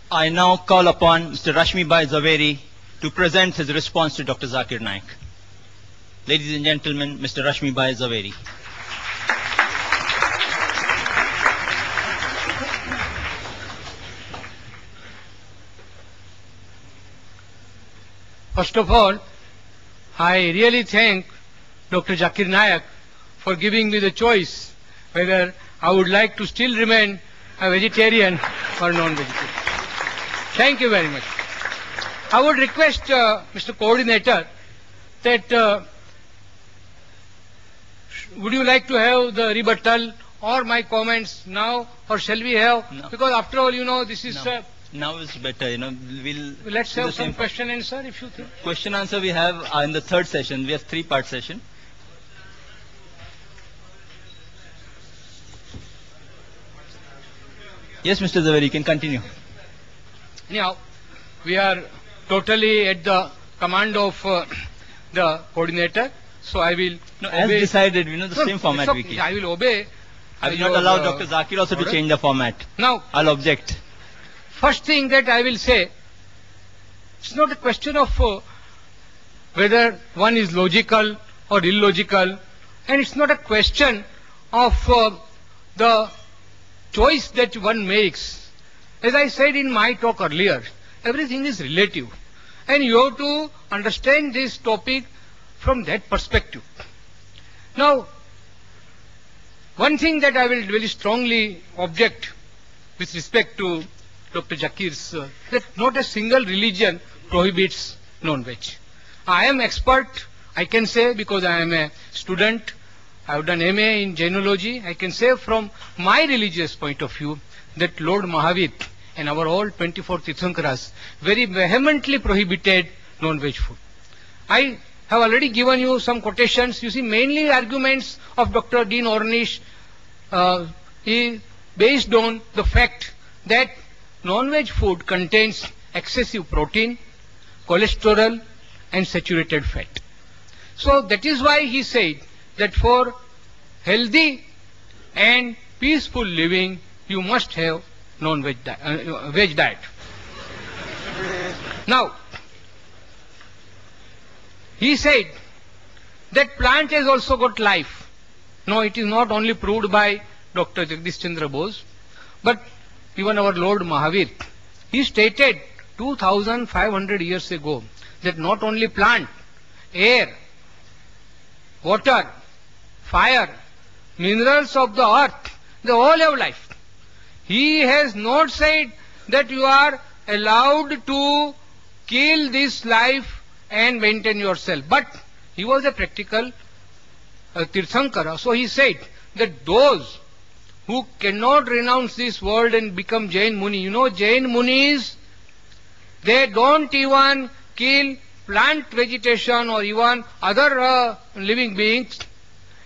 I now call upon Mr. Rashmi Bhai Zaveri to present his response to Dr. Zakir Naik. Ladies and gentlemen, Mr. Rashmi Bhai Zaveri. First of all, I really thank Dr. Zakir Naik for giving me the choice whether I would like to still remain a vegetarian or non-vegetarian. Thank you very much. I would request Mr. Coordinator that would you like to have the rebuttal or my comments now, or shall we have? No. Because after all, you know, this is... No. Now is better, Let's have some question and answer if you think. Question answer we have in the third session. We have three-part session. Yes, Mr. Zaveri, you can continue. Anyhow, we are totally at the command of the coordinator, so I will as decided, the same format we keep. I will obey. I will not allow Dr. Zakir also to change the format. Now, I'll object. First thing that I will say, it's not a question of whether one is logical or illogical, and it's not a question of the choice that one makes. As I said in my talk earlier, everything is relative, and you have to understand this topic from that perspective. Now, one thing that I will very strongly object with respect to Dr. Zakir's, that not a single religion prohibits non-veg. I am expert, I can say, because I am a student, I have done MA in Jainology, I can say from my religious point of view that Lord Mahavir and our all 24 Tirthankaras very vehemently prohibited non-veg food. I have already given you some quotations. You see, mainly arguments of Dr. Dean Ornish is based on the fact that non-veg food contains excessive protein, cholesterol and saturated fat. So that is why he said that for healthy and peaceful living you must have non-veg veg diet. Now, he said that plant has also got life. No, it is not only proved by Dr. Jagdish Chandra Bose, but even our Lord Mahavir. He stated 2500 years ago that not only plant, air, water, fire, minerals of the earth, they all have life. He has not said that you are allowed to kill this life and maintain yourself. But he was a practical Tirthankara. So he said that those who cannot renounce this world and become Jain Muni, you know Jain Munis, they don't even kill plant vegetation or even other living beings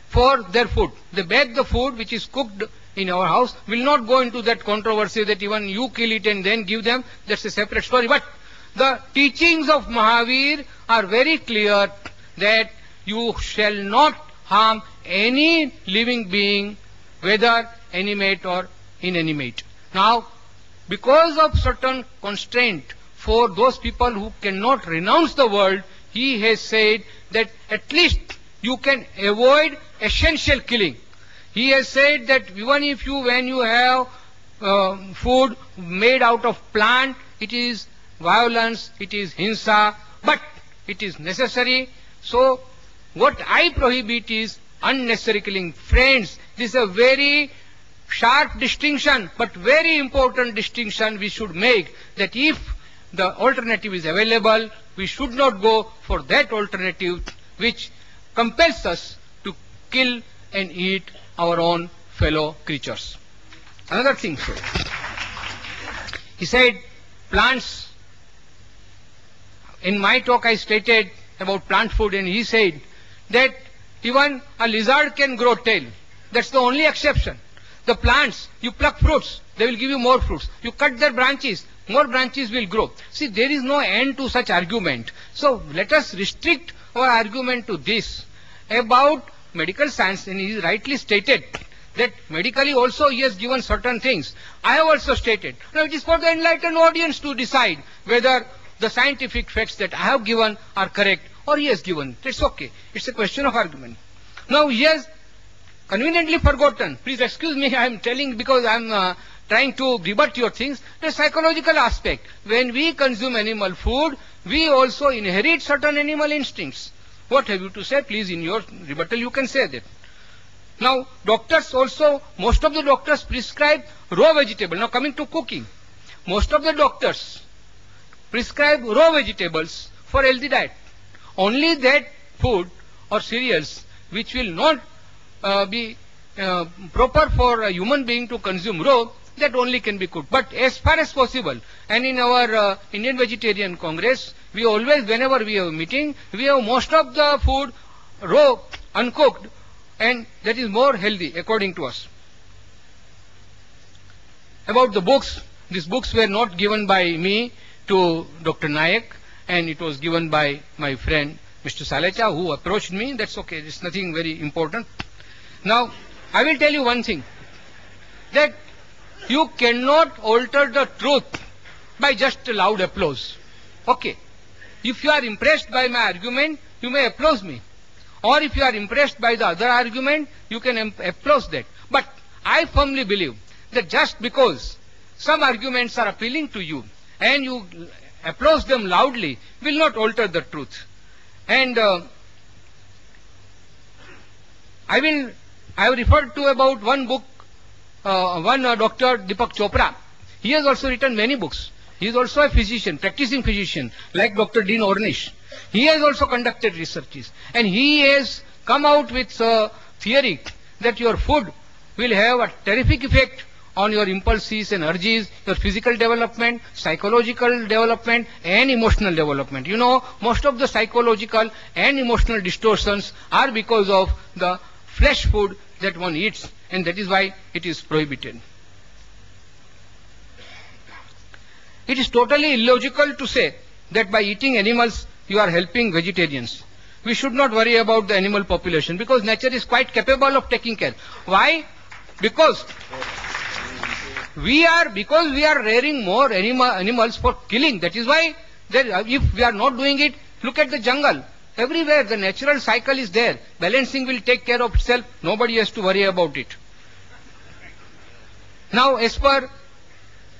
for their food. They bake the food which is cooked in our house. Will not go into that controversy that even you kill it and then give them. That's a separate story. But the teachings of Mahavir are very clear that you shall not harm any living being, whether animate or inanimate. Now, because of certain constraint for those people who cannot renounce the world, he has said that at least you can avoid essential killing. He has said that even if you, when you have food made out of plant, it is violence, it is hinsa, but it is necessary. So what I prohibit is unnecessary killing. Friends, this is a very sharp distinction, but very important distinction we should make, that if the alternative is available, we should not go for that alternative which compels us to kill and eat our own fellow creatures. Another thing, sir. He said plants, in my talk I stated about plant food, and he said that even a lizard can grow tail. That's the only exception. The plants, you pluck fruits, they will give you more fruits. You cut their branches, more branches will grow. See, there is no end to such argument. So let us restrict our argument to this about medical science, and he rightly stated that medically also he has given certain things. I have also stated. Now it is for the enlightened audience to decide whether the scientific facts that I have given are correct or he has given. It's okay. It's a question of argument. Now he has conveniently forgotten. Please excuse me, I am telling because I am trying to rebut your things. The psychological aspect. When we consume animal food, we also inherit certain animal instincts. What have you to say? Please, in your rebuttal, you can say that. Now, doctors also, most of the doctors prescribe raw vegetable. Now, coming to cooking, most of the doctors prescribe raw vegetables for healthy diet. Only that food or cereals which will not be proper for a human being to consume raw, that only can be cooked. But as far as possible, and in our Indian Vegetarian Congress, we always, whenever we have a meeting, we have most of the food raw, uncooked, and that is more healthy according to us. About the books, these books were not given by me to Dr. Nayak, and it was given by my friend Mr. Salecha, who approached me. That's okay, it's nothing very important. Now, I will tell you one thing, that you cannot alter the truth by just loud applause. Okay. If you are impressed by my argument, you may applaud me. Or if you are impressed by the other argument, you can applaud that. But I firmly believe that just because some arguments are appealing to you and you applaud them loudly will not alter the truth. And I have referred to about one book, Dr. Deepak Chopra. He has also written many books. He is also a physician, practicing physician, like Dr. Dean Ornish. He has also conducted researches. And he has come out with a theory that your food will have a terrific effect on your impulses and urges, your physical development, psychological development, and emotional development. You know, most of the psychological and emotional distortions are because of the flesh food that one eats, and that is why it is prohibited. It is totally illogical to say that by eating animals you are helping vegetarians. We should not worry about the animal population because nature is quite capable of taking care. Why? Because we are rearing more animals for killing. That is why if we are not doing it, look at the jungle. Everywhere the natural cycle is there. Balancing will take care of itself. Nobody has to worry about it. Now, as per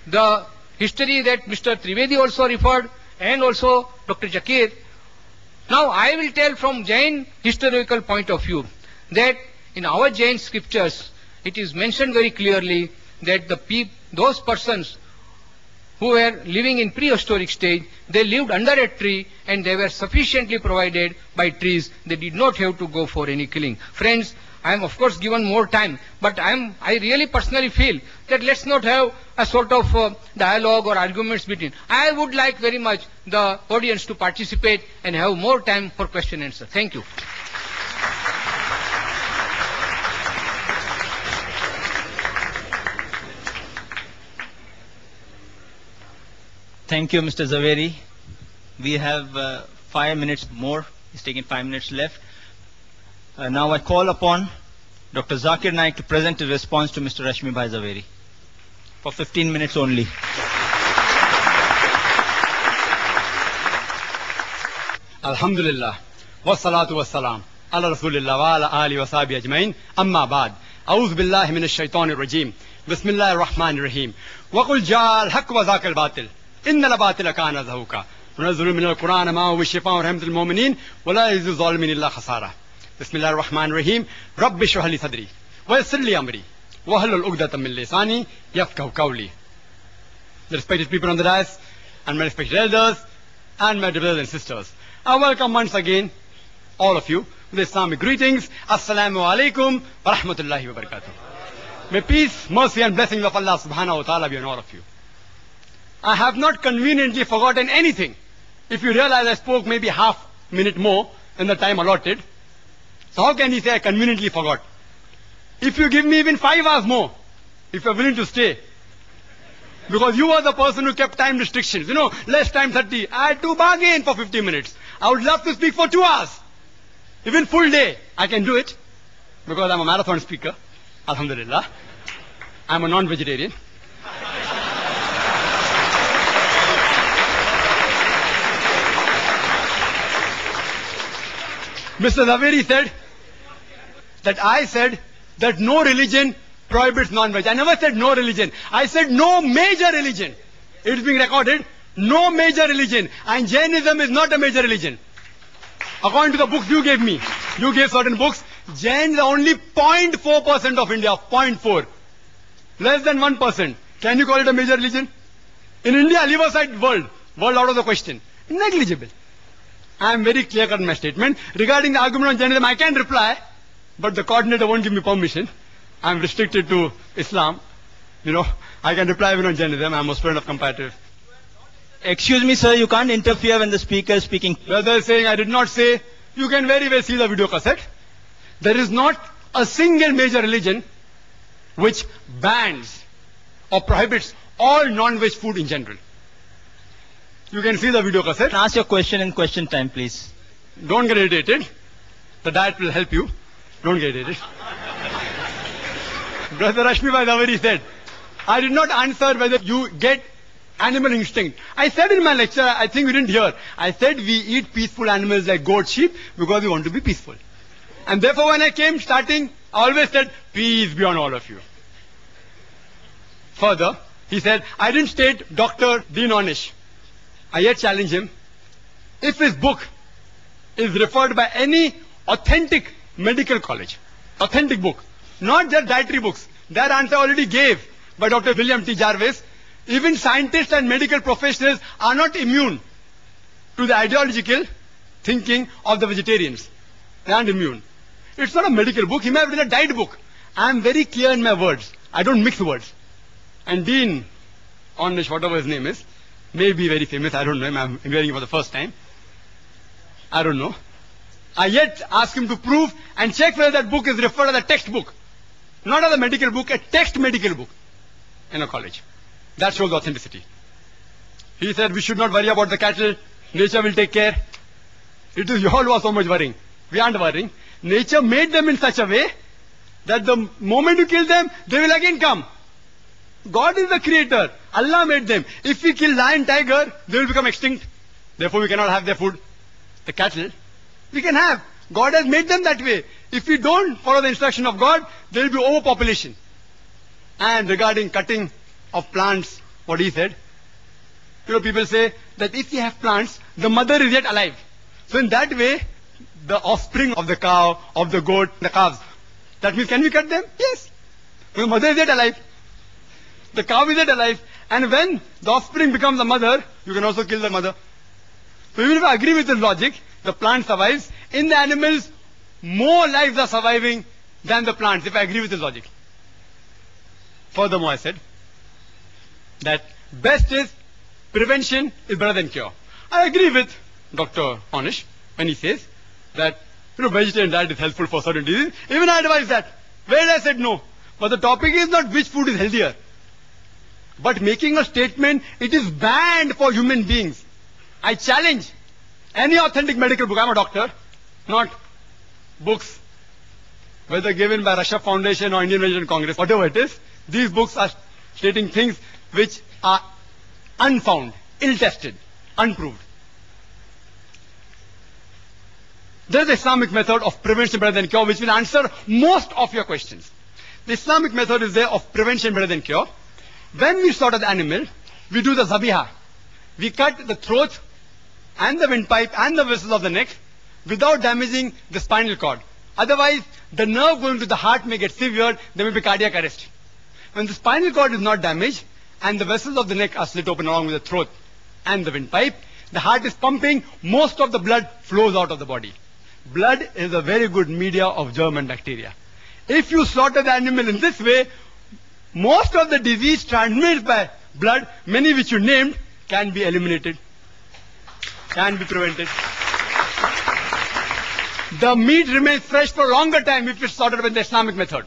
the history that Mr. Trivedi also referred, and also Dr. Zakir, now I will tell from Jain historical point of view that in our Jain scriptures it is mentioned very clearly that those persons who were living in prehistoric stage, they lived under a tree and they were sufficiently provided by trees. They did not have to go for any killing. Friends, I am of course given more time, but I really personally feel that let's not have a sort of dialogue or arguments between. I would like very much the audience to participate and have more time for question and answer. Thank you. Thank you, Mr. Zaveri. We have 5 minutes more. He's taking 5 minutes left. Now I call upon Dr. Zakir Naik to present his response to Mr. Rashmi Bhai Zaveri for 15 minutes only. Alhamdulillah. Wassalatu wassalam. Ala Rasulillah wa ala ali wa sahbihi ajmain. Amma ba'd. A'udhu billahi minash shaitanir rajim. Bismillahir rahmanir rahim. Wa qul ja'al haqq wa zaqal batil. Inna al-batila kana zahuqa. ونزل من القرآن ما هو شفاء ورحمة للمؤمنين ولا يزيد الظالمين إلا خسارة. بسم الله الرحمن الرحيم. رب اشرح لي صدري ويسر لي أمري واحلل عقدة من لساني يفقهوا قولي. The respected people on the dais and my respected elders and my brothers and sisters, I welcome once again all of you with Islamic greetings. Assalamu alaikum wa rahmatullahi wa barakatuh. May peace, mercy and blessings of Allah subhanahu wa ta'ala be on all of you. I have not conveniently forgotten anything. If you realize I spoke maybe half minute more than the time allotted, so how can he say I conveniently forgot? If you give me even 5 hours more, if you are willing to stay, because you are the person who kept time restrictions, you know, less time 30, I had to bargain for 50 minutes. I would love to speak for 2 hours. Even full day, I can do it, because I'm a marathon speaker. Alhamdulillah. I'm a non-vegetarian. Mr. Zaveri said that I said that no religion prohibits non-veg. I never said no religion. I said no major religion. It's being recorded. No major religion. And Jainism is not a major religion. According to the books you gave me, you gave certain books, Jains are only 0.4% of India, 0.4. Less than 1%. Can you call it a major religion? In India, leave aside world out of the question. Negligible. I am very clear cut in my statement. Regarding the argument on Jainism, I can reply, but the coordinator won't give me permission. I am restricted to Islam. You know, I can reply even on Jainism. I am a student of comparative. Excuse me, sir, you can't interfere when the speaker is speaking. Well, they're saying I did not say. You can very well see the video cassette. There is not a single major religion which bans or prohibits all non-veg food in general. You can see the video cassette. Ask your question in question time, please. Don't get irritated. The diet will help you. Don't get irritated. Brother Rashmi Bhai Zaveri said, I did not answer whether you get animal instinct. I said in my lecture, I think you didn't hear, I said we eat peaceful animals like goat, sheep because we want to be peaceful. And therefore when I came starting, I always said, peace be on all of you. Further, he said, I didn't state Dr. Dean Ornish. I yet challenge him. If his book is referred by any authentic medical college, authentic book, not just dietary books, that answer I already gave by Dr. William T. Jarvis. Even scientists and medical professionals are not immune to the ideological thinking of the vegetarians. They aren't immune. It's not a medical book. He may have written a diet book. I am very clear in my words. I don't mix words. And Dean Ornish, whatever his name is, may be very famous. I don't know him. I'm hearing him for the first time. I don't know. I yet ask him to prove and check whether that book is referred as a textbook. Not as a medical book, a text medical book in a college. That shows authenticity. He said we should not worry about the cattle. Nature will take care. It is you all who are so much worrying. We aren't worrying. Nature made them in such a way that the moment you kill them, they will again come. God is the creator. Allah made them. If we kill lion, tiger, they will become extinct. Therefore we cannot have their food. The cattle, we can have. God has made them that way. If we don't follow the instruction of God, there will be overpopulation. And regarding cutting of plants, what he said, you know, people say that if you have plants, the mother is yet alive. So in that way, the offspring of the cow, of the goat, the calves, that means can we cut them? Yes. The mother is yet alive. The cow is yet alive. And when the offspring becomes the mother, you can also kill the mother. So even if I agree with the logic, the plant survives. In the animals, more lives are surviving than the plants, if I agree with this logic. Furthermore, I said that best is prevention is better than cure. I agree with Dr. Ornish when he says that vegetarian diet is helpful for certain diseases. Even I advise that. Where I said no. But the topic is not which food is healthier, but making a statement, it is banned for human beings. I challenge any authentic medical book. I'm a doctor, not books, whether given by Russia Foundation or Indian Vegetarian Congress, whatever it is. These books are stating things which are unfound, ill-tested, unproved. There is the Islamic method of prevention better than cure, which will answer most of your questions. The Islamic method is there of prevention better than cure. When we slaughter the animal, we do the zabiha. We cut the throat and the windpipe and the vessels of the neck without damaging the spinal cord. Otherwise, the nerve going to the heart may get severed, there may be cardiac arrest. When the spinal cord is not damaged and the vessels of the neck are slit open along with the throat and the windpipe, the heart is pumping, most of the blood flows out of the body. Blood is a very good media of germ and bacteria. If you slaughter the animal in this way, most of the disease transmitted by blood, many which you named, can be eliminated, can be prevented. The meat remains fresh for a longer time if it's slaughtered with the Islamic method.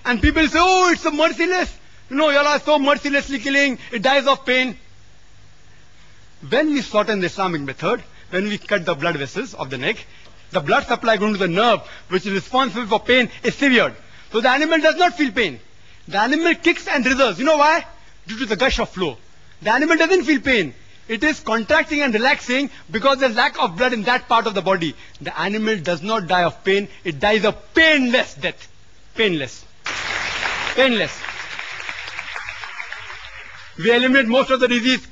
And people say, oh, it's so merciless. No, you all are so mercilessly killing, it dies of pain. When we slaughter in the Islamic method, when we cut the blood vessels of the neck, the blood supply going to the nerve, which is responsible for pain, is severed. So the animal does not feel pain. The animal kicks and writhers. You know why? Due to the gush of flow. The animal doesn't feel pain. It is contracting and relaxing because there's lack of blood in that part of the body. The animal does not die of pain. It dies a painless death. Painless. Painless. We eliminate most of the disease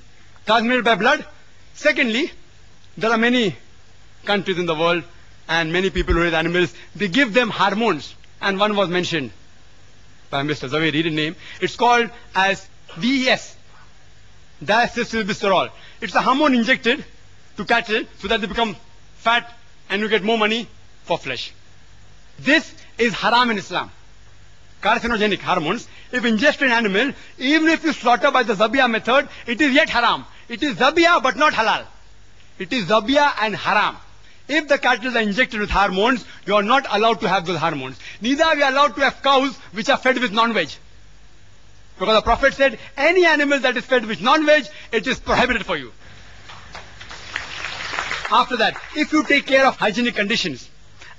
transmitted by blood. Secondly, there are many countries in the world and many people who raise animals. They give them hormones. And one was mentioned by Mr. Zaveri, read the name. It's called as DES. Diacylglycerol. It's a hormone injected to cattle so that they become fat and you get more money for flesh. This is haram in Islam. Carcinogenic hormones. If ingested in animal, even if you slaughter by the Zabiyah method, it is yet haram. It is Zabiyah but not halal. It is Zabiyah and haram. If the cattle are injected with hormones, you are not allowed to have those hormones. Neither are we allowed to have cows which are fed with non-veg. Because the Prophet said, any animal that is fed with non-veg, it is prohibited for you. After that, if you take care of hygienic conditions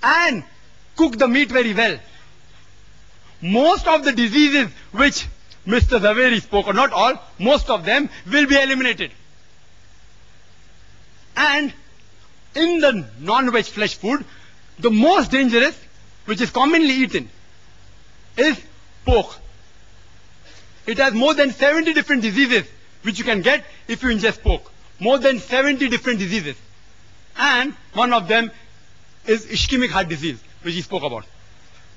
and cook the meat very well, most of the diseases which Mr. Zaveri spoke, or not all, most of them will be eliminated. And in the non-veg flesh food, the most dangerous, which is commonly eaten, is pork. It has more than 70 different diseases which you can get if you ingest pork. More than 70 different diseases. And one of them is ischemic heart disease, which he spoke about.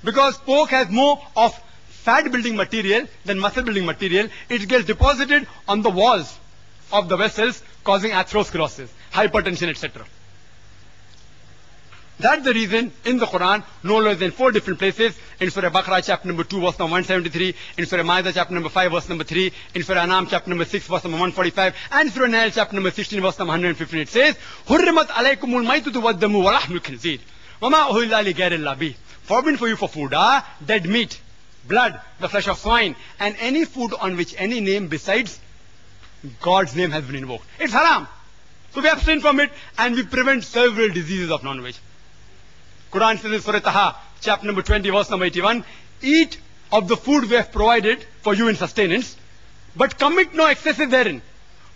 Because pork has more of fat building material than muscle building material, it gets deposited on the walls of the vessels, causing atherosclerosis, hypertension, etc. That's the reason in the Quran, no less than 4 different places, in Surah Baqarah chapter number 2 verse number 173, in Surah Ma'idah chapter number 5 verse number 3, in Surah Anam chapter number 6 verse number 145, and Surah Nahl chapter number 16 verse number 115, it says, Hurrimat alaykumul maytutu waddamu wa lahmul khinzir, wa ma uhilla li ghayrillah bih. Forbidden for you for food dead meat, blood, the flesh of swine, and any food on which any name besides God's name has been invoked. It's haram. So we abstain from it and we prevent several diseases of non-veg. Quran says in Surah Taha, chapter number 20, verse number 81, eat of the food we have provided for you in sustenance, but commit no excesses therein.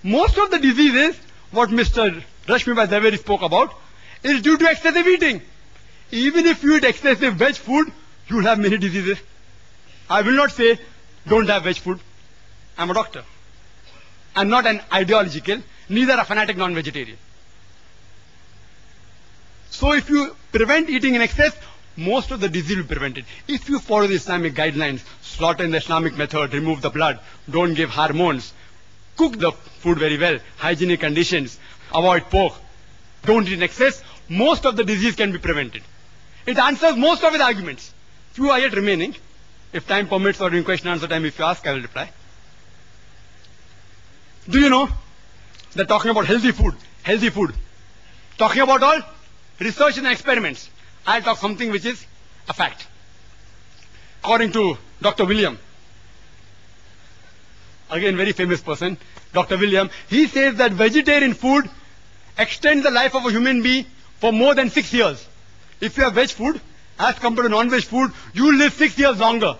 Most of the diseases, what Mr. Rashmi Bhai Zaveri spoke about, is due to excessive eating. Even if you eat excessive veg food, you will have many diseases. I will not say, don't have veg food. I'm a doctor. I'm not an ideological, neither a fanatic non-vegetarian. So if you prevent eating in excess, most of the disease will be prevented. If you follow the Islamic guidelines, slaughter in the Islamic method, remove the blood, don't give hormones, cook the food very well, hygienic conditions, avoid pork, don't eat in excess, most of the disease can be prevented. It answers most of his arguments. Few are yet remaining. If time permits or during question and answer time, if you ask, I will reply. Do you know that talking about healthy food, talking about all research and experiments, I'll talk something which is a fact. According to Dr. William, again very famous person, Dr. William, he says that vegetarian food extends the life of a human being for more than 6 years. If you have veg food, as compared to non-veg food, you will live 6 years longer.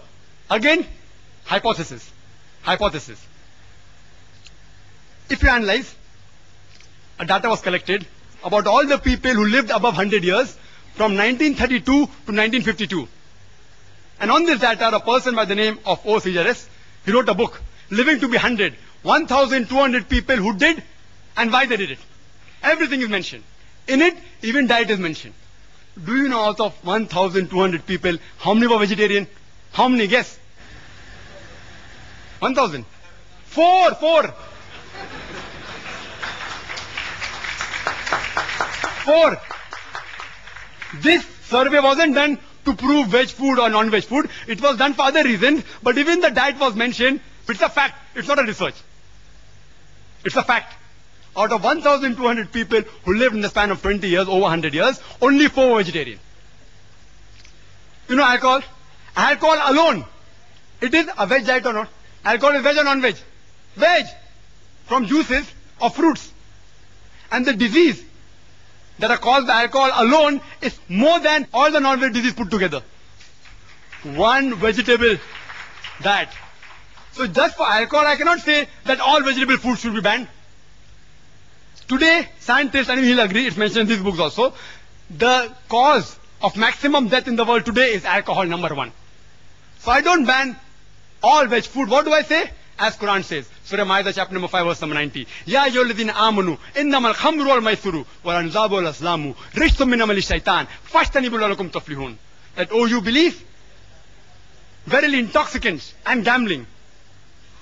Again, hypothesis. If you analyze, a data was collected about all the people who lived above 100 years from 1932 to 1952. And on this data, a person by the name of O. Sejares, he wrote a book, Living to be 100, 1,200 people who did and why they did it. Everything is mentioned. In it, even diet is mentioned. Do you know out of 1,200 people, how many were vegetarian? How many? Guess. 1,000. 4. This survey wasn't done to prove veg food or non-veg food. It was done for other reasons. But even the diet was mentioned. It's a fact. It's not a research. It's a fact. Out of 1,200 people who lived in the span of 20 years, over 100 years, only 4 were vegetarian. You know alcohol? Alcohol alone. It is a veg diet or not? Alcohol is veg or non-veg? Veg. From juices or fruits. And the disease that are caused by alcohol alone is more than all the non-veg disease put together. one vegetable diet. So just for alcohol, I cannot say that all vegetable foods should be banned. Today, scientists, and he'll agree, it's mentioned in these books also, the cause of maximum death in the world today is alcohol, number one. So I don't ban all veg food. What do I say? As Quran says, Surah Ma'idah chapter number 5 verse number 90. Ya ayyuhalladhina amanu innamal khamru wal maisuru wal anzabu wal aslamu rijsun min amali shaitan fajtanibu la'allakum tuflihun. That, oh, you believe? Verily intoxicants and gambling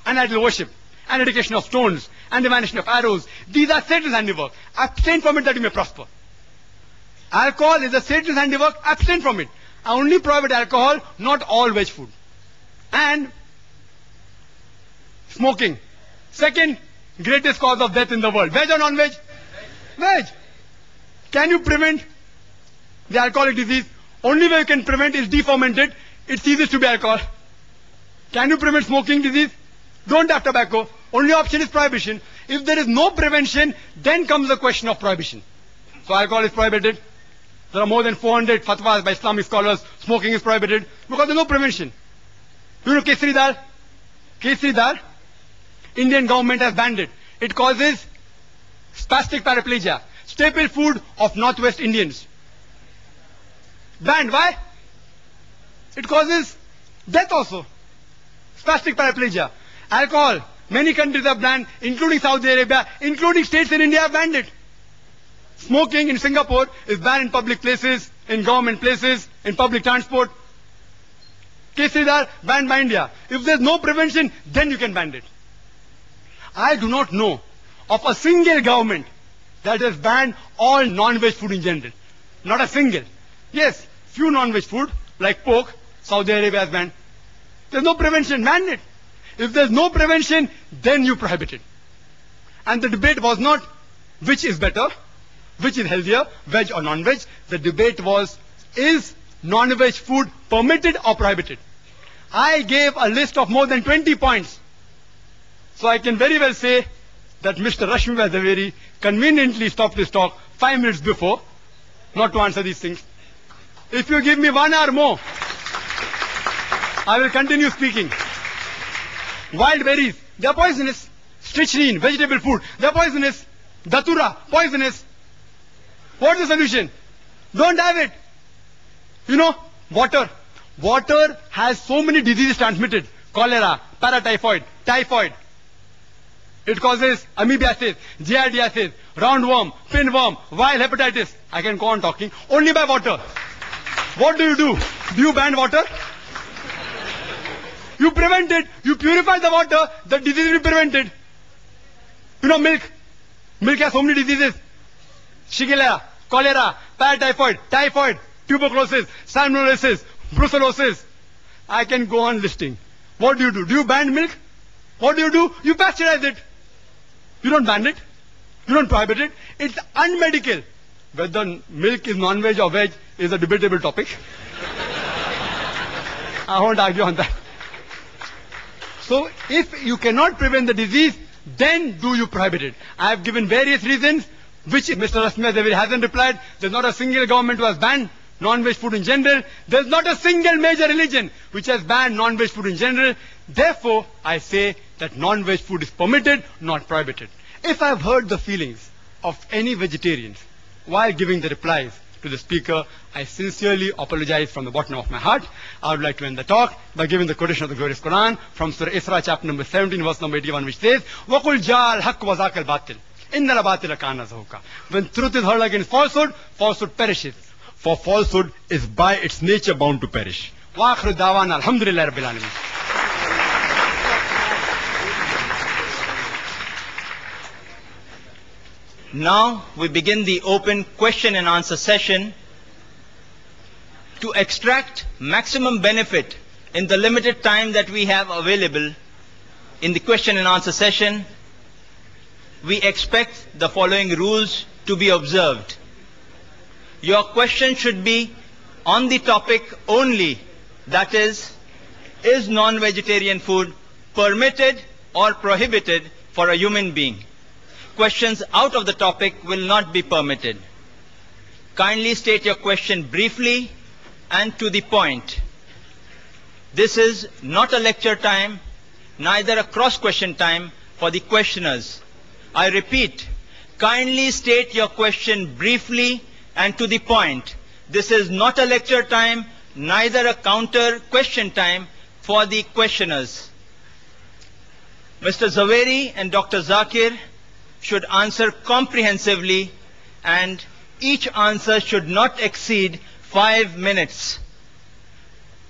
and idol worship and dedication of stones and divination of arrows, these are Satan's handiwork. Abstain from it that you may prosper. Alcohol is a Satan's handiwork. Abstain from it. I only prohibit alcohol, not all veg food. And smoking. Second greatest cause of death in the world. Veg or non-veg? Veg. Can you prevent the alcoholic disease? Only way you can prevent is deferment it. It ceases to be alcohol. Can you prevent smoking disease? Don't have tobacco. Only option is prohibition. If there is no prevention, then comes the question of prohibition. So alcohol is prohibited. There are more than 400 fatwas by Islamic scholars. Smoking is prohibited because there is no prevention. You know Kesari Dal? Kesari Dal? Indian government has banned it. It causes spastic paraplegia. Staple food of Northwest Indians. Banned. Why? It causes death also. Spastic paraplegia. Alcohol. Many countries have banned, including Saudi Arabia, including states in India have banned it. Smoking in Singapore is banned in public places, in government places, in public transport. Cases are banned by India. If there's no prevention, then you can ban it. I do not know of a single government that has banned all non-veg food in general. Not a single. Yes, few non-veg food, like pork, Saudi Arabia has banned. There's no prevention, ban it. If there's no prevention, then you prohibit it. And the debate was not which is better, which is healthier, veg or non-veg. The debate was, is non-veg food permitted or prohibited? I gave a list of more than 20 points. So I can very well say that Mr. Rashmi Zaveri conveniently stopped his talk 5 minutes before, not to answer these things. If you give me 1 hour more, I will continue speaking. Wild berries, they are poisonous. Strychnine, vegetable food, they are poisonous. Datura, poisonous. What's the solution? Don't have it. You know, water. Water has so many diseases transmitted. Cholera, paratyphoid, typhoid. It causes amoebiasis, giardiasis, roundworm, pinworm, viral hepatitis. I can go on talking. Only by water. What do? Do you ban water? You prevent it. You purify the water. The disease will be prevented. You know, milk. Milk has so many diseases. Shigella, cholera, paratyphoid, typhoid, tuberculosis, salmonellosis, brucellosis. I can go on listing. What do? Do you ban milk? What do? You pasteurize it. You don't ban it. You don't prohibit it. It's unmedical. Whether milk is non-veg or veg is a debatable topic. I won't argue on that. So if you cannot prevent the disease, then do you prohibit it? I have given various reasons, which Mr. Rashmi Zaveri hasn't replied. There's not a single government who has banned non-veg food in general. There's not a single major religion which has banned non-veg food in general. Therefore, I say that non-veg food is permitted, not prohibited. If I've hurt the feelings of any vegetarians while giving the replies to the speaker, I sincerely apologize from the bottom of my heart. I would like to end the talk by giving the quotation of the glorious Quran from Surah Isra chapter number 17 verse number 81, which says, وَقُلْ جَاءَ الْحَقُّ وَزَاقَ الْبَاطِلِ إِنَّ الْبَاطِلَ كَانَ زَهُوقًا. When truth is hurled against falsehood, falsehood perishes. For falsehood is by its nature bound to perish. وَآخِرُ دَعْوَانَا الْحَمْدُ لِلَّهِ رَبِّ الْعَالَمِينَ. Now we begin the open question and answer session. To extract maximum benefit in the limited time that we have available in the question and answer session, we expect the following rules to be observed. Your question should be on the topic only, that is non-vegetarian food permitted or prohibited for a human being? Questions out of the topic will not be permitted. Kindly state your question briefly and to the point. This is not a lecture time, neither a cross-question time for the questioners. I repeat, kindly state your question briefly and to the point. This is not a lecture time, neither a counter question time for the questioners. Mr. Zaveri and Dr. Zakir should answer comprehensively, and each answer should not exceed 5 minutes.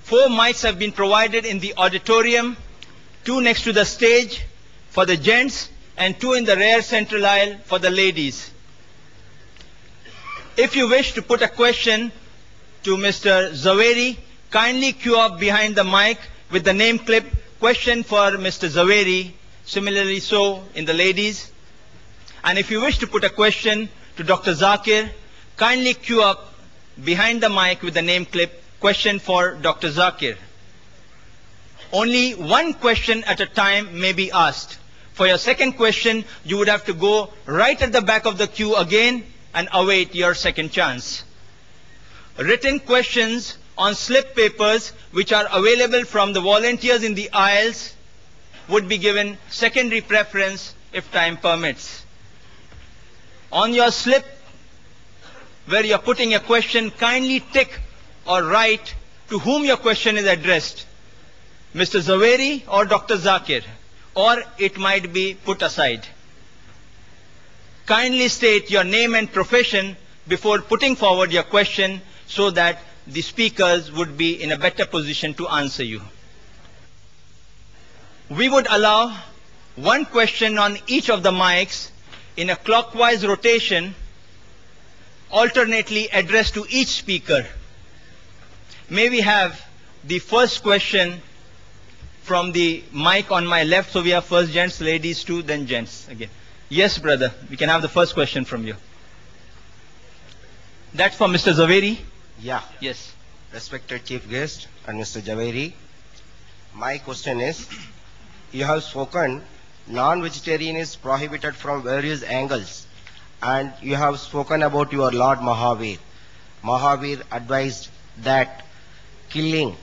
4 mics have been provided in the auditorium, 2 next to the stage for the gents and 2 in the rear central aisle for the ladies. If you wish to put a question to Mr. Zaveri, kindly queue up behind the mic with the name clip, question for Mr. Zaveri, similarly so in the ladies. And if you wish to put a question to Dr. Zakir, kindly queue up behind the mic with the name clip, question for Dr. Zakir. Only one question at a time may be asked. For your second question, you would have to go right at the back of the queue again and await your second chance. Written questions on slip papers which are available from the volunteers in the aisles would be given secondary preference if time permits. On your slip where you are putting a question, kindly tick or write to whom your question is addressed, Mr. Zaveri or Dr. Zakir, or it might be put aside. Kindly state your name and profession before putting forward your question so that the speakers would be in a better position to answer you. We would allow one question on each of the mics in a clockwise rotation, alternately addressed to each speaker. May we have the first question from the mic on my left? So we have first gents, ladies too, then gents again. Yes, brother, we can have the first question from you. That's for Mr. Zaveri. Yeah. Yes. Respected Chief Guest and Mr. Zaveri, my question is, you have spoken non-vegetarian is prohibited from various angles, and you have spoken about your Lord Mahavir. Mahavir advised that killing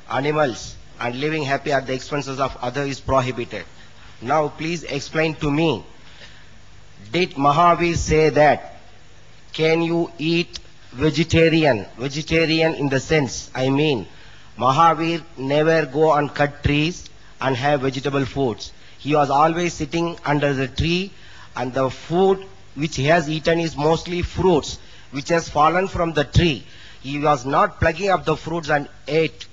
animals and living happy at the expenses of others is prohibited. Now please explain to me, did Mahavir say that can you eat vegetarian? Vegetarian in the sense, I mean, Mahavir never go and cut trees and have vegetable foods. He was always sitting under the tree, and the food which he has eaten is mostly fruits which has fallen from the tree. He was not plucking up the fruits and ate.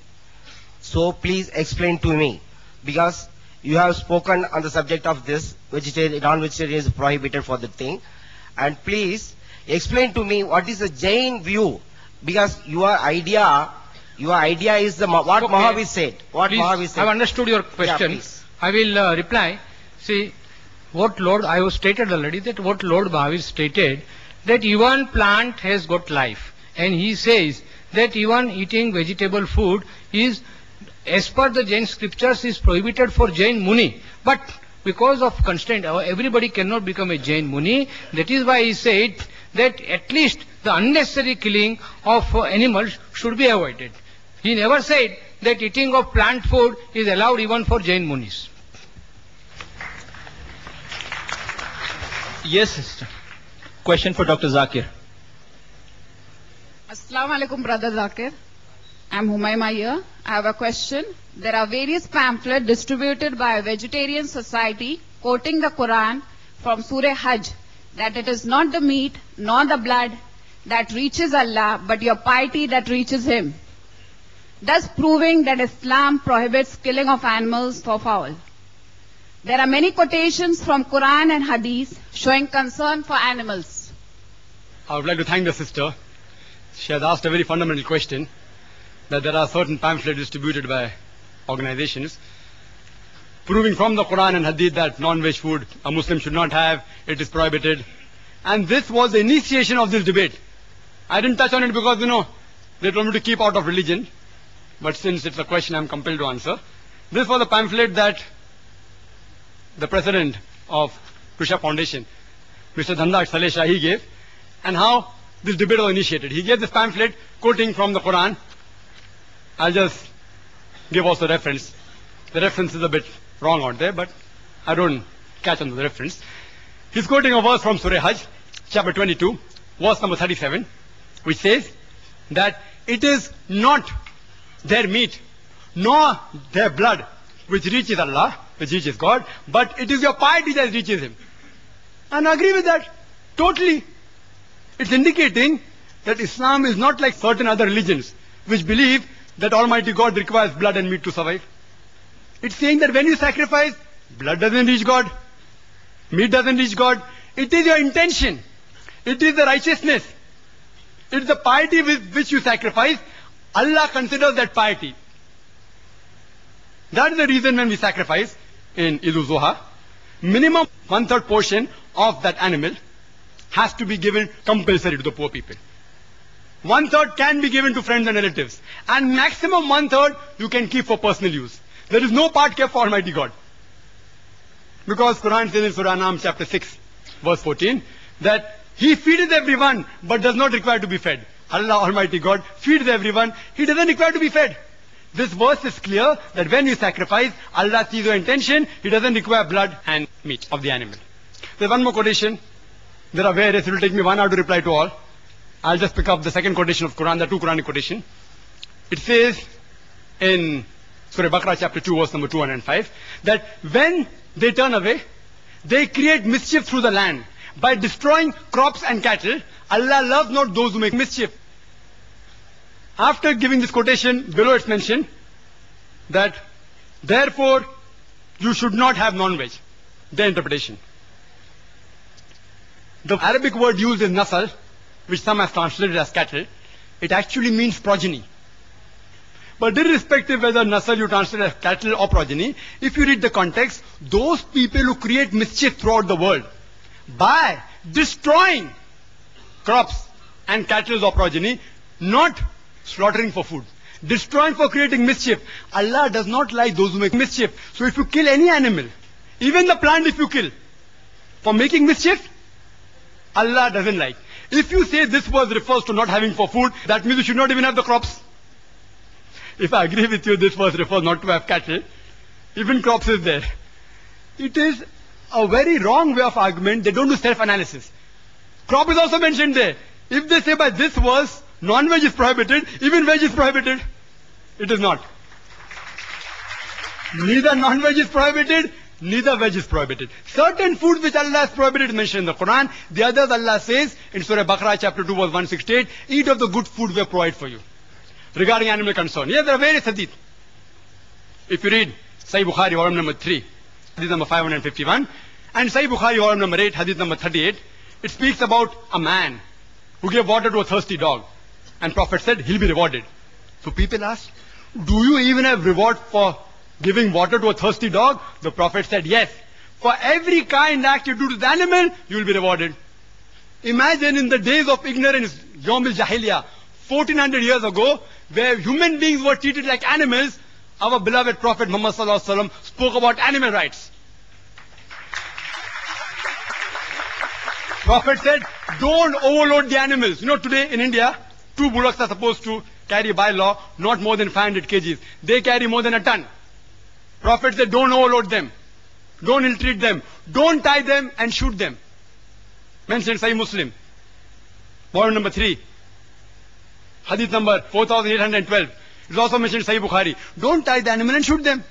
So please explain to me, because you have spoken on the subject of this, vegetarian, non-vegetarian is prohibited for the thing. And please explain to me what is the Jain view, because your idea is the what Okay. Mahavir said. What Please, Mahavir said. I have understood your question. Yeah, please. I will reply. See, what Lord, I have stated already that what Lord Mahavir stated, that even plant has got life. And he says that even eating vegetable food is, as per the Jain scriptures, is prohibited for Jain Muni. But because of constraint, everybody cannot become a Jain Muni. That is why he said that at least the unnecessary killing of animals should be avoided. He never said that eating of plant food is allowed even for Jain Munis. Yes, sister. Question for Dr. Zakir. Assalamu alaikum, Brother Zakir. I'm Humayma here. I have a question. There are various pamphlets distributed by a vegetarian society quoting the Quran from Surah Hajj that it is not the meat nor the blood that reaches Allah, but your piety that reaches Him, thus proving that Islam prohibits killing of animals for fowl. There are many quotations from Quran and Hadith showing concern for animals. I would like to thank the sister. She has asked a very fundamental question, that there are certain pamphlets distributed by organizations proving from the Quran and Hadith that non-veg food a Muslim should not have, it is prohibited. And this was the initiation of this debate. I didn't touch on it because, they told me to keep out of religion. But since it's a question I'm compelled to answer. This was a pamphlet that the president of Krishna Foundation, Mr. Dhandak Saleh, he gave, and how this debate was initiated. He gave this pamphlet quoting from the Quran. I'll just give also reference. The reference is a bit wrong out there, but I don't catch on the reference. He's quoting a verse from Surah Hajj, chapter 22, verse number 37, which says that it is not their meat, nor their blood, which reaches Allah, which reaches God, but it is your piety that reaches Him. And I agree with that, totally. It's indicating that Islam is not like certain other religions, which believe that Almighty God requires blood and meat to survive. It's saying that when you sacrifice, blood doesn't reach God, meat doesn't reach God. It is your intention. It is the righteousness. It's the piety with which you sacrifice. Allah considers that piety. That is the reason when we sacrifice in Eid al-Zuha, minimum 1/3 portion of that animal has to be given compulsory to the poor people. 1/3 can be given to friends and relatives. And maximum 1/3 you can keep for personal use. There is no part kept for Almighty God. Because Quran says in Surah An'am chapter 6, verse 14, that He feedeth everyone, but does not require to be fed. Allah Almighty God feeds everyone, He doesn't require to be fed. This verse is clear that when you sacrifice, Allah sees your intention, He doesn't require blood and meat of the animal. There's one more quotation. There are various, it will take me 1 hour to reply to all. I'll just pick up the second quotation of Quran, the two Quranic quotation. It says in Surah Baqarah chapter 2, verse number 205, that when they turn away, they create mischief through the land. By destroying crops and cattle, Allah loves not those who make mischief. After giving this quotation, below it's mentioned that therefore you should not have non-veg. Their interpretation. The Arabic word used is nasal, which some have translated as cattle. It actually means progeny. But irrespective whether nasal you translate as cattle or progeny, if you read the context, those people who create mischief throughout the world by destroying crops and cattle or progeny, not slaughtering for food, destroying for creating mischief. Allah does not like those who make mischief. So if you kill any animal, even the plant if you kill, for making mischief, Allah doesn't like. If you say this verse refers to not having for food, that means you should not even have the crops. If I agree with you, this verse refers not to have cattle, even crops is there. It is a very wrong way of argument. They don't do self-analysis. Crop is also mentioned there. If they say by this verse, non-veg is prohibited, even veg is prohibited. It is not. Neither non-veg is prohibited, neither veg is prohibited. Certain foods which Allah has prohibited is mentioned in the Quran. The others Allah says in Surah Baqarah chapter 2 verse 168, eat of the good food we have provided for you. Regarding animal concern. Yes, there are various hadith. If you read Sahih Bukhari, volume number 3, hadith number 551, and Sahih Bukhari, volume number 8, hadith number 38, it speaks about a man who gave water to a thirsty dog. And Prophet said, he'll be rewarded. So people asked, do you even have reward for giving water to a thirsty dog? The Prophet said, yes. For every kind act you do to the animal, you will be rewarded. Imagine in the days of ignorance, Yawm al-Jahiliyyah, 1400 years ago, where human beings were treated like animals, our beloved Prophet Muhammad Sallallahu Alaihi Wasallam spoke about animal rights. Prophet said, don't overload the animals. You know, today in India, 2 bullocks are supposed to carry by law not more than 500 kgs. They carry more than a ton. Prophet said, don't overload them. Don't ill-treat them. Don't tie them and shoot them. Mentioned Sahih Muslim. Volume number 3. Hadith number 4812. It's also mentioned in Sahih Bukhari. Don't tie the animal and shoot them.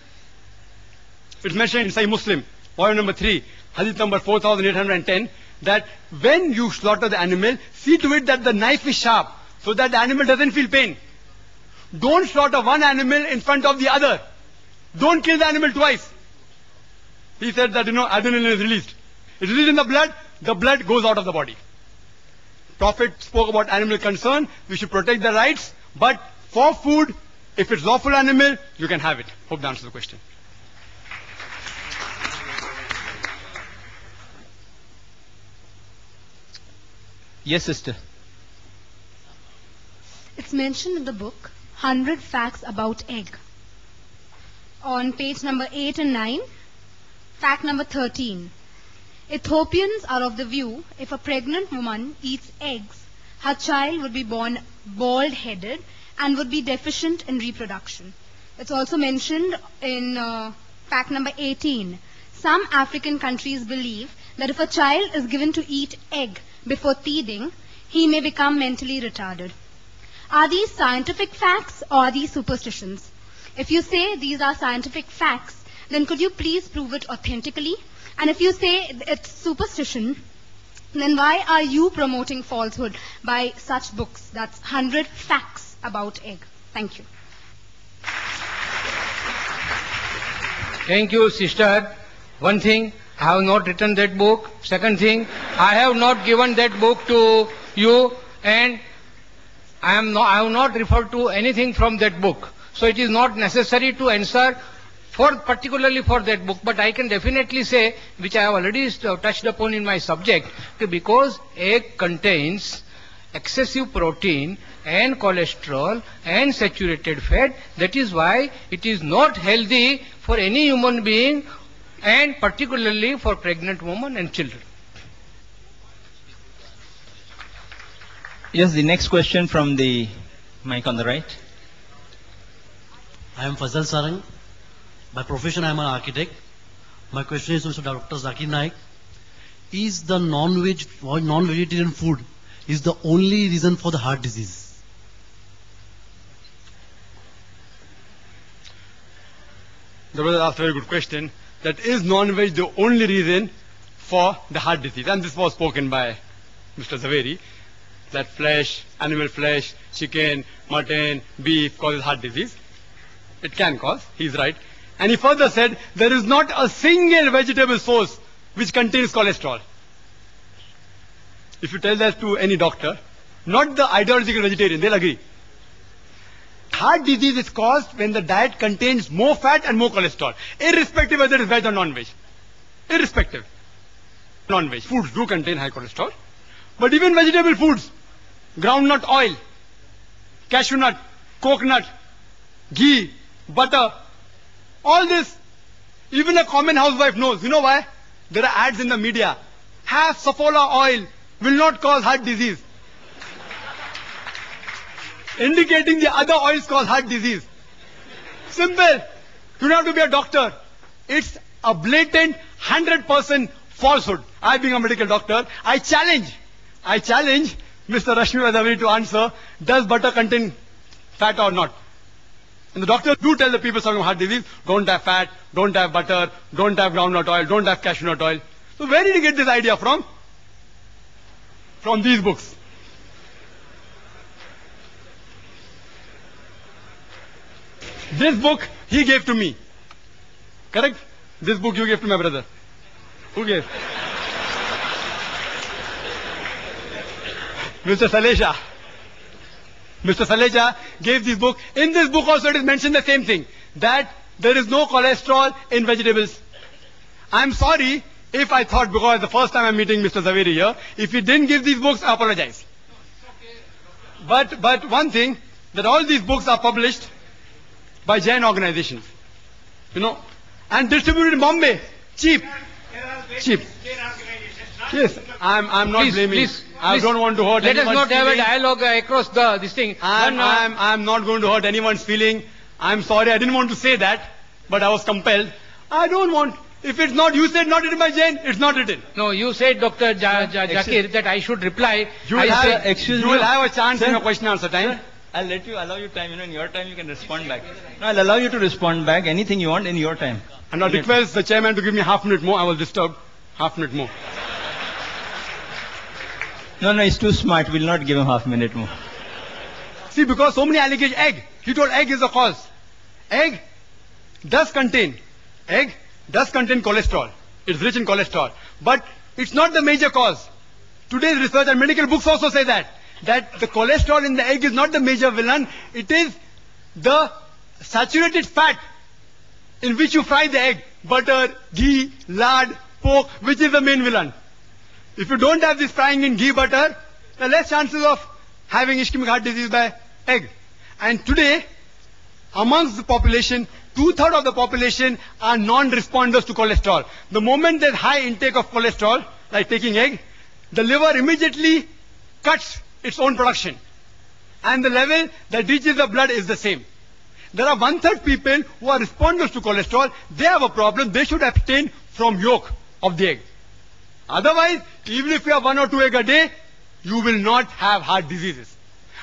It's mentioned in Sahih Muslim. Volume number 3. Hadith number 4810. That when you slaughter the animal, see to it that the knife is sharp, so that the animal doesn't feel pain. Don't slaughter one animal in front of the other. Don't kill the animal twice. He said that, adrenaline is released. It's released in the blood goes out of the body. Prophet spoke about animal concern. We should protect the rights, but for food, if it's lawful animal, you can have it. Hope that answers the question. Yes, sister. It's mentioned in the book, 100 Facts About Egg. On page number 8 and 9, fact number 13. Ethiopians are of the view, if a pregnant woman eats eggs, her child would be born bald-headed and would be deficient in reproduction. It's also mentioned in fact number 18. Some African countries believe that if a child is given to eat egg before teething, he may become mentally retarded. Are these scientific facts or are these superstitions? If you say these are scientific facts, then could you please prove it authentically? And if you say it's superstition, then why are you promoting falsehood by such books? That's 100 Facts About Egg. Thank you. Thank you, sister. One thing, I have not written that book. Second thing, I have not given that book to you, and I have not referred to anything from that book. So it is not necessary to answer particularly for that book, but I can definitely say, which I have already touched upon in my subject, because egg contains excessive protein and cholesterol and saturated fat. That is why it is not healthy for any human being, and particularly for pregnant women and children. Yes, the next question from the mic on the right. I am Fazal Sarang. By profession, I am an architect. My question is to Mr. Dr. Zakir Naik. Is the non-vegetarian food is the only reason for the heart disease? The brother asked a very good question. That is non-veg the only reason for the heart disease? And this was spoken by Mr. Zaveri, that flesh, animal flesh, chicken, mutton, beef causes heart disease. It can cause, he's right. And he further said, there is not a single vegetable source which contains cholesterol. If you tell that to any doctor, not the ideological vegetarian, they'll agree. Heart disease is caused when the diet contains more fat and more cholesterol, irrespective whether it is veg or non-veg. Irrespective. Non-veg foods do contain high cholesterol, but even vegetable foods, groundnut oil, cashew nut, coconut, ghee, butter, all this, even a common housewife knows. You know why? There are ads in the media. Have Saffola oil, will not cause heart disease. Indicating the other oils cause heart disease. Simple. You don't have to be a doctor. It's a blatant 100% falsehood. I, being a medical doctor, I challenge Mr. Rashmi Vadaveri to answer, does butter contain fat or not? And the doctors do tell the people suffering from heart disease, don't have fat, don't have butter, don't have groundnut oil, don't have cashew nut oil. So where did he get this idea from? From these books. This book he gave to me. Correct? This book you gave to my brother. Who gave? Mr. Saleja. Mr. Saleja gave this book. In this book also it is mentioned the same thing, that there is no cholesterol in vegetables. I'm sorry if I thought, because the first time I'm meeting Mr. Zaveri here, if he didn't give these books, I apologize. But one thing, that all these books are published by Jain organizations, you know, and distributed in Bombay, cheap. Yes, I'm not blaming. I don't want to hurt anyone's feeling. Let us not have a dialogue across this thing. I'm not going to hurt anyone's feeling. I'm sorry, I didn't want to say that, but I was compelled. I don't want. If it's not, you said not written by Jain, it's not written. No, you said, Dr. Zakir, that I should reply. You will have a chance in your question answer time. Sir, I'll allow you time. In your time you can respond back. No, I'll allow you to respond back anything you want in your time. And I request the chairman to give me half minute more. I was disturbed. Half minute more. No, he's too smart. We'll not give him half minute more. See, because so many allegations, egg. He told egg is the cause. Egg does contain cholesterol. It's rich in cholesterol. But it's not the major cause. Today's research and medical books also say that the cholesterol in the egg is not the major villain. It is the saturated fat in which you fry the egg. Butter, ghee, lard, pork, which is the main villain. If you don't have this frying in ghee, butter, there are less chances of having ischemic heart disease by egg. And today, amongst the population, 2/3 of the population are non-responders to cholesterol. The moment there's high intake of cholesterol, like taking egg, the liver immediately cuts its own production. And the level that reaches the blood is the same. There are 1/3 people who are responders to cholesterol. They have a problem. They should abstain from yolk of the egg. Otherwise, even if you have 1 or 2 eggs a day, you will not have heart diseases.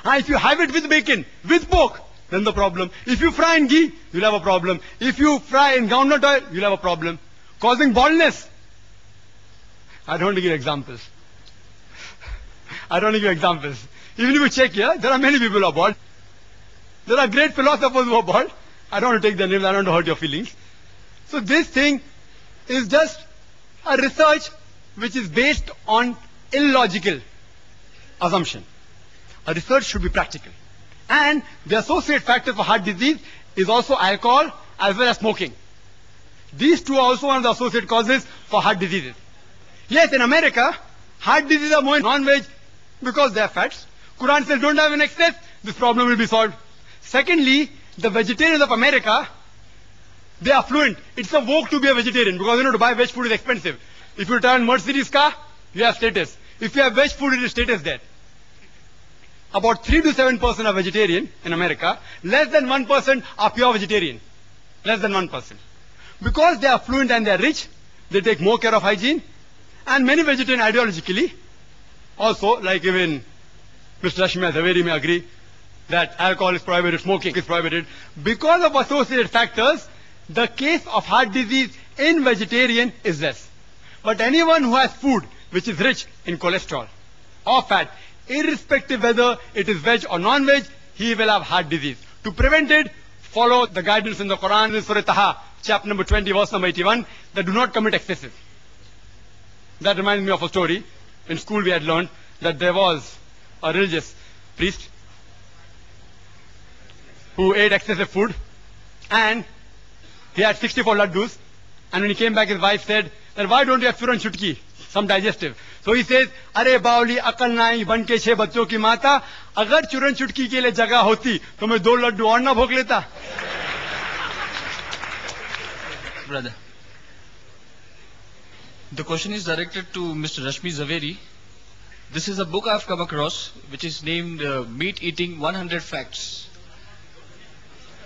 And if you have it with bacon, with pork, then the problem. If you fry in ghee, you'll have a problem. If you fry in groundnut oil, you'll have a problem. Causing baldness. I don't want to give examples. I don't want to give examples. Even if you check here, there are many people who are bald. There are great philosophers who are bald. I don't want to take their names, I don't want to hurt your feelings. So this thing is just a research which is based on illogical assumption. A research should be practical. And the associate factor for heart disease is also alcohol as well as smoking. These two are also one of the associate causes for heart diseases. Yes, in America, heart diseases are more in non-veg because they are fats. Quran says don't have an excess, this problem will be solved. Secondly, the vegetarians of America, they are fluent. It's a vogue to be a vegetarian because to buy veg food is expensive. If you turn Mercedes car, you have status. If you have veg food, it is status there. About 3 to 7% are vegetarian in America. Less than 1% are pure vegetarian. Less than 1%. Because they are fluent and they are rich, they take more care of hygiene. And many vegetarian ideologically, also, like even Mr. Rashmi Zaveri may agree, that alcohol is prohibited, smoking is prohibited. Because of associated factors, the case of heart disease in vegetarian is less. But anyone who has food which is rich in cholesterol or fat, irrespective whether it is veg or non-veg, he will have heart disease. To prevent it, follow the guidance in the Quran, in Surah Taha, chapter number 20, verse number 81, that do not commit excesses. That reminds me of a story. In school we had learned that there was a religious priest who ate excessive food and he had 64 laddus, and when he came back his wife said that why don't you have Churan Chutki, some digestive. So he says, Are Bauli akal nahi banke 6 bachcho ki mata, agar Churan Chutki ke liye jagah hoti, to main 2 laddu aur na bhog leta. Brother, the question is directed to Mr. Rashmi Zaveri. This is a book I've come across which is named Meat Eating 100 Facts.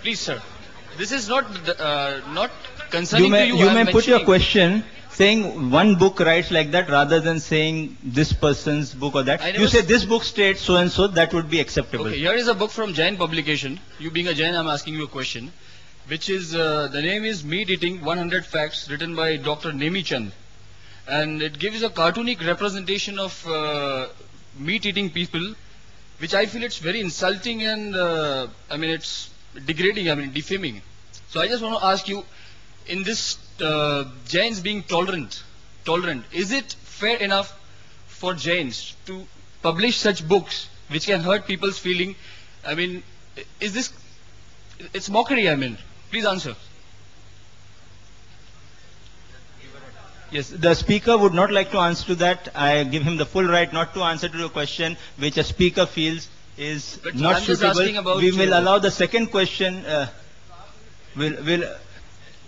Please, sir. This is not concerning to you. You may put your question saying one book writes like that rather than saying this person's book or that. You say this book states so and so, that would be acceptable. Okay, here is a book from Jain publication. You being a Jain, I'm asking you a question. Which is, the name is Meat Eating 100 Facts, written by Dr. Nemi Chand. And it gives a cartoonic representation of meat eating people, which I feel it's very insulting and it's degrading, defaming. So I just want to ask you, in this Jains being tolerant, is it fair enough for Jains to publish such books which can hurt people's feeling? Is this, it's mockery, please answer. Yes, the speaker would not like to answer to that. I give him the full right not to answer to the question which a speaker feels is but not I'm just suitable. asking about We will allow the second question. Will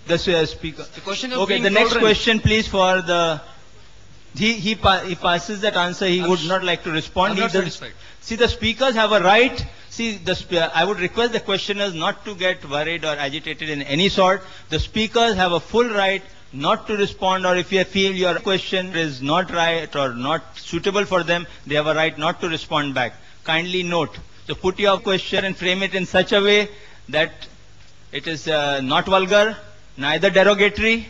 the speaker? The question of okay, being the next tolerant. question, please, for the. He passes that answer. He would not like to respond. I'm not satisfied. See, the speakers have a right. See, I would request the questioners not to get worried or agitated in any sort. The speakers have a full right not to respond, or if you feel your question is not right or not suitable for them, they have a right not to respond back. Kindly note. So put your question and frame it in such a way that it is not vulgar, neither derogatory,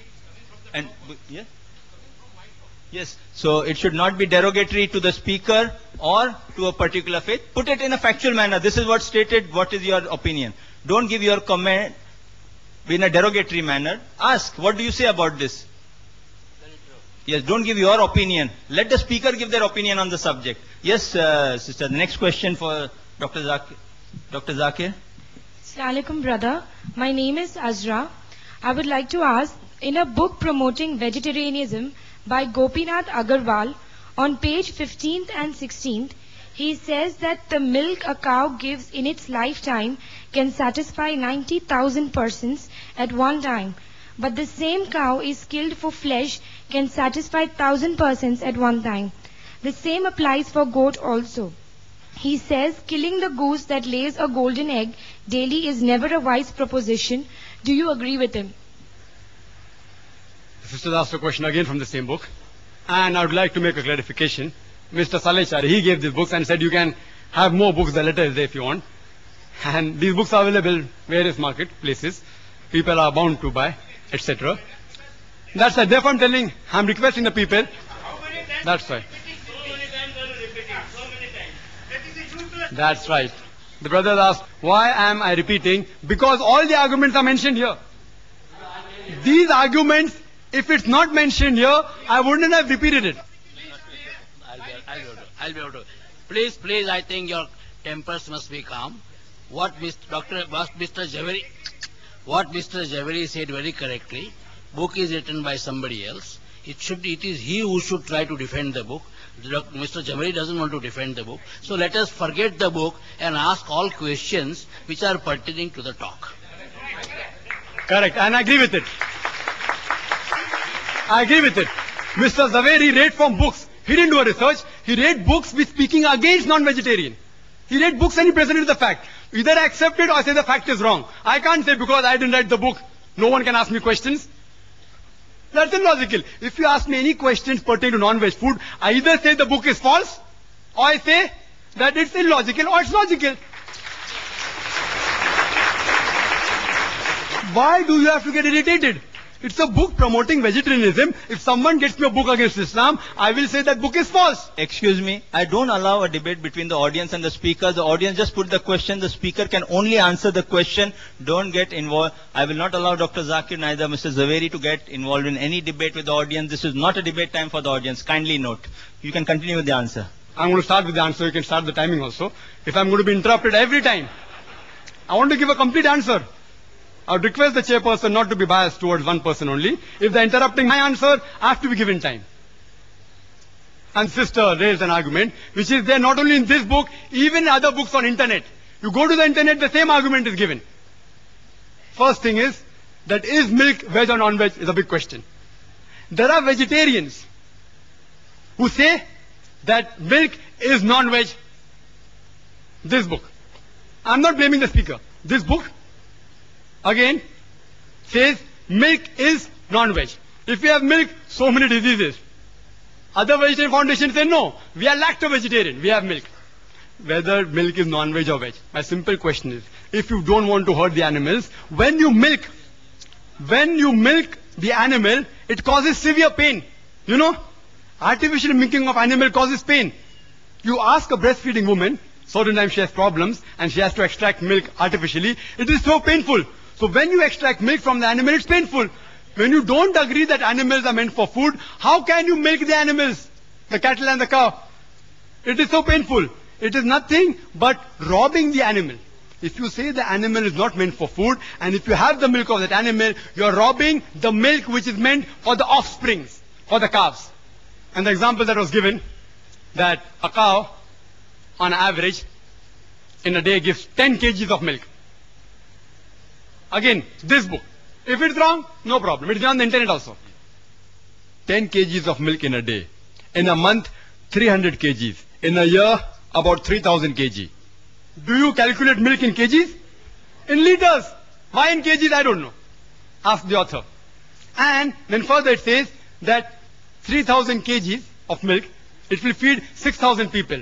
and yes. So it should not be derogatory to the speaker or to a particular faith. Put it in a factual manner. This is what stated. What is your opinion? Don't give your comment in a derogatory manner. Ask, what do you say about this? Yes, don't give your opinion. Let the speaker give their opinion on the subject. Yes, sister, the next question for Dr. Zakir. Dr. Zakir. Assalamu alaikum, brother. My name is Azra. I would like to ask, in a book promoting vegetarianism by Gopinath Agarwal, on page 15th and 16th, he says that the milk a cow gives in its lifetime can satisfy 90,000 persons at one time. But the same cow is killed for flesh can satisfy 1,000 persons at one time. The same applies for goat also. He says killing the goose that lays a golden egg daily is never a wise proposition. Do you agree with him? The sister asked a question again from the same book, and I would like to make a clarification. Mr. Salechari, he gave these books and said you can have more books. The letter is there if you want. And these books are available various marketplaces. People are bound to buy, etc. That's why. Therefore, I'm requesting the people. That's why. That's right. The brother asked, why am I repeating? Because all the arguments are mentioned here. These arguments, if it's not mentioned here, I wouldn't have repeated it. I'll be able to. Please, I think your tempers must be calm. What Mr. Javeri said very correctly, book is written by somebody else. It is he who should try to defend the book. Mr. Javeri doesn't want to defend the book. So let us forget the book and ask all questions which are pertaining to the talk. Correct, and I agree with it. I agree with it. Mr. Zaveri read from books. He didn't do a research. He read books which speaking against non-vegetarian. He read books and he presented the fact. Either I accept it or I say the fact is wrong. I can't say because I didn't write the book, no one can ask me questions. That's illogical. If you ask me any questions pertaining to non-veg food, I either say the book is false or I say that it's illogical or it's logical. Why do you have to get irritated? It's a book promoting vegetarianism. If someone gets me a book against Islam, I will say that book is false. Excuse me, I don't allow a debate between the audience and the speaker. The audience just put the question, the speaker can only answer the question. Don't get involved. I will not allow Dr. Zakir, neither Mr. Zaveri to get involved in any debate with the audience. This is not a debate time for the audience. Kindly note. You can continue with the answer. I'm going to start with the answer. You can start the timing also. If I'm going to be interrupted every time, I want to give a complete answer. I would request the chairperson not to be biased towards one person only. If they're interrupting my answer, I have to be given time. And sister raised an argument, which is there not only in this book, even in other books on internet. You go to the internet, the same argument is given. First thing is, that is milk veg or non-veg is a big question. There are vegetarians who say that milk is non-veg. This book. I'm not blaming the speaker. This book again says milk is non-veg. If we have milk, so many diseases. Other vegetarian foundations say no, we are lacto-vegetarian, we have milk. Whether milk is non-veg or veg. My simple question is, if you don't want to hurt the animals, when you milk the animal, it causes severe pain. You know, artificial milking of animal causes pain. You ask a breastfeeding woman, certain times she has problems and she has to extract milk artificially, it is so painful. So when you extract milk from the animal, it's painful. When you don't agree that animals are meant for food, how can you milk the animals, the cattle and the cow? It is so painful. It is nothing but robbing the animal. If you say the animal is not meant for food, and if you have the milk of that animal, you are robbing the milk which is meant for the offsprings, for the calves. And the example that was given, that a cow, on average, in a day gives 10 kgs of milk. Again, this book. If it's wrong, no problem. It's on the internet also. 10 kgs of milk in a day. In a month, 300 kgs. In a year, about 3000 kg. Do you calculate milk in kgs? In liters. Why in kgs? I don't know. Ask the author. And then further it says that 3000 kgs of milk, it will feed 6000 people.